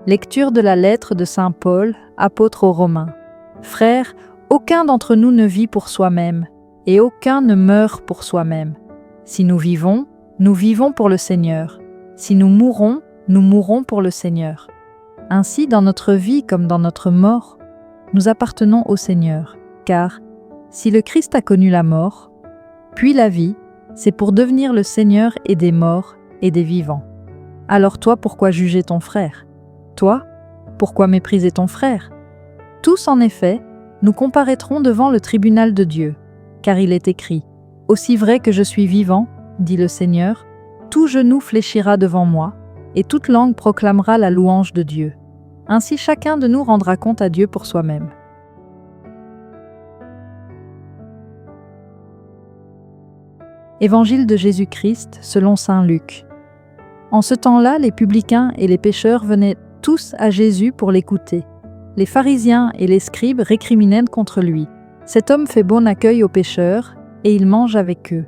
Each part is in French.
Lecture de la lettre de saint Paul, apôtre aux Romains. Frères, aucun d'entre nous ne vit pour soi-même, et aucun ne meurt pour soi-même. Si nous vivons pour le Seigneur. Si nous mourrons pour le Seigneur. Ainsi, dans notre vie comme dans notre mort, nous appartenons au Seigneur, car si le Christ a connu la mort, puis la vie, c'est pour devenir le Seigneur et des morts et des vivants. Alors toi, pourquoi juger ton frère? Toi, pourquoi mépriser ton frère? Tous, en effet, nous comparaîtrons devant le tribunal de Dieu, car il est écrit « Aussi vrai que je suis vivant, dit le Seigneur, tout genou fléchira devant moi, et toute langue proclamera la louange de Dieu. » Ainsi chacun de nous rendra compte à Dieu pour soi-même. Évangile de Jésus-Christ selon saint Luc. En ce temps-là, les publicains et les pécheurs venaient tous à Jésus pour l'écouter. Les pharisiens et les scribes récriminaient contre lui. Cet homme fait bon accueil aux pécheurs, et il mange avec eux.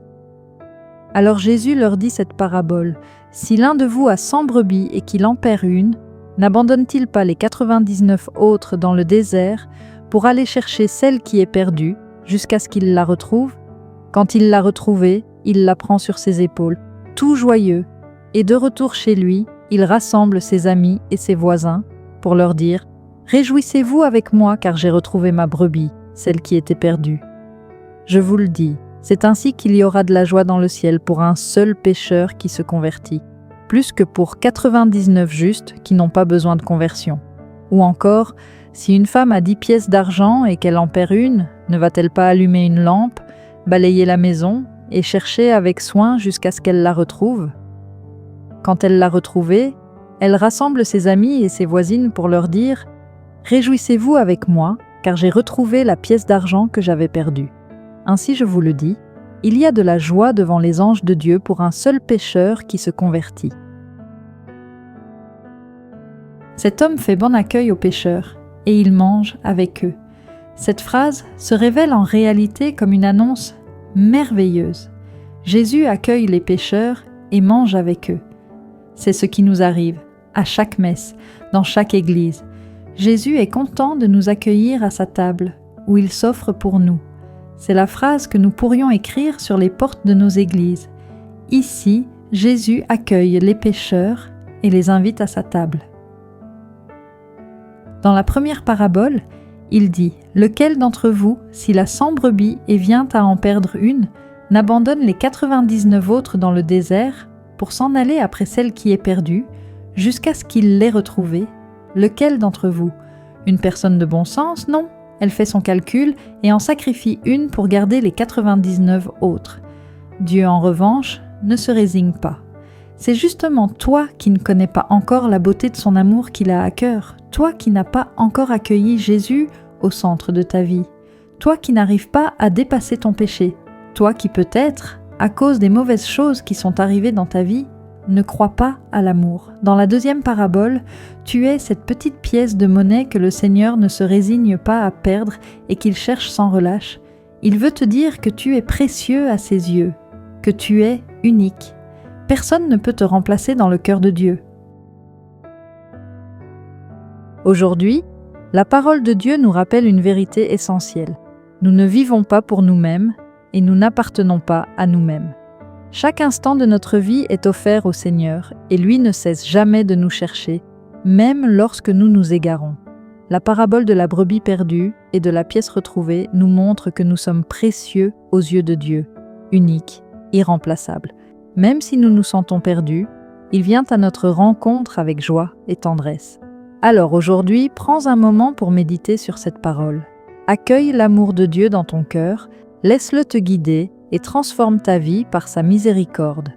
Alors Jésus leur dit cette parabole. Si l'un de vous a 100 brebis et qu'il en perd une, n'abandonne-t-il pas les 99 autres dans le désert pour aller chercher celle qui est perdue jusqu'à ce qu'il la retrouve? Quand il l'a retrouvée, il la prend sur ses épaules, tout joyeux, et de retour chez lui, il rassemble ses amis et ses voisins pour leur dire « Réjouissez-vous avec moi car j'ai retrouvé ma brebis, celle qui était perdue. » Je vous le dis, c'est ainsi qu'il y aura de la joie dans le ciel pour un seul pécheur qui se convertit, plus que pour 99 justes qui n'ont pas besoin de conversion. Ou encore, si une femme a 10 pièces d'argent et qu'elle en perd une, ne va-t-elle pas allumer une lampe, balayer la maison et chercher avec soin jusqu'à ce qu'elle la retrouve? Quand elle l'a retrouvée, elle rassemble ses amis et ses voisines pour leur dire « Réjouissez-vous avec moi, car j'ai retrouvé la pièce d'argent que j'avais perdue. » Ainsi je vous le dis, il y a de la joie devant les anges de Dieu pour un seul pécheur qui se convertit. Cet homme fait bon accueil aux pécheurs, et il mange avec eux. Cette phrase se révèle en réalité comme une annonce merveilleuse. Jésus accueille les pécheurs et mange avec eux. C'est ce qui nous arrive à chaque messe, dans chaque église. Jésus est content de nous accueillir à sa table, où il s'offre pour nous. C'est la phrase que nous pourrions écrire sur les portes de nos églises. Ici, Jésus accueille les pécheurs et les invite à sa table. Dans la première parabole, il dit « Lequel d'entre vous, s'il a 100 brebis et vient à en perdre une, n'abandonne les 99 autres dans le désert pour s'en aller après celle qui est perdue, jusqu'à ce qu'il l'ait retrouvée? Lequel d'entre vous? Une personne de bon sens? Non. Elle fait son calcul et en sacrifie une pour garder les 99 autres. Dieu, en revanche, ne se résigne pas. C'est justement toi qui ne connais pas encore la beauté de son amour qu'il a à cœur, toi qui n'as pas encore accueilli Jésus au centre de ta vie, toi qui n'arrives pas à dépasser ton péché, toi qui peut-être, à cause des mauvaises choses qui sont arrivées dans ta vie, ne crois pas à l'amour. Dans la deuxième parabole, tu es cette petite pièce de monnaie que le Seigneur ne se résigne pas à perdre et qu'il cherche sans relâche. Il veut te dire que tu es précieux à ses yeux, que tu es unique. Personne ne peut te remplacer dans le cœur de Dieu. Aujourd'hui, la parole de Dieu nous rappelle une vérité essentielle. Nous ne vivons pas pour nous-mêmes et nous n'appartenons pas à nous-mêmes. Chaque instant de notre vie est offert au Seigneur et lui ne cesse jamais de nous chercher, même lorsque nous nous égarons. La parabole de la brebis perdue et de la pièce retrouvée nous montre que nous sommes précieux aux yeux de Dieu, uniques, irremplaçables. Même si nous nous sentons perdus, il vient à notre rencontre avec joie et tendresse. Alors aujourd'hui, prends un moment pour méditer sur cette parole. Accueille l'amour de Dieu dans ton cœur, laisse-le te guider et transforme ta vie par sa miséricorde.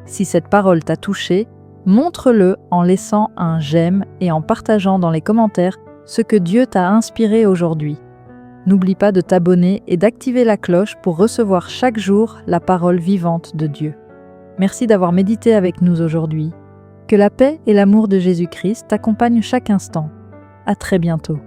Si cette parole t'a touché, montre-le en laissant un j'aime et en partageant dans les commentaires ce que Dieu t'a inspiré aujourd'hui. N'oublie pas de t'abonner et d'activer la cloche pour recevoir chaque jour la parole vivante de Dieu. Merci d'avoir médité avec nous aujourd'hui. Que la paix et l'amour de Jésus-Christ t'accompagnent chaque instant. À très bientôt.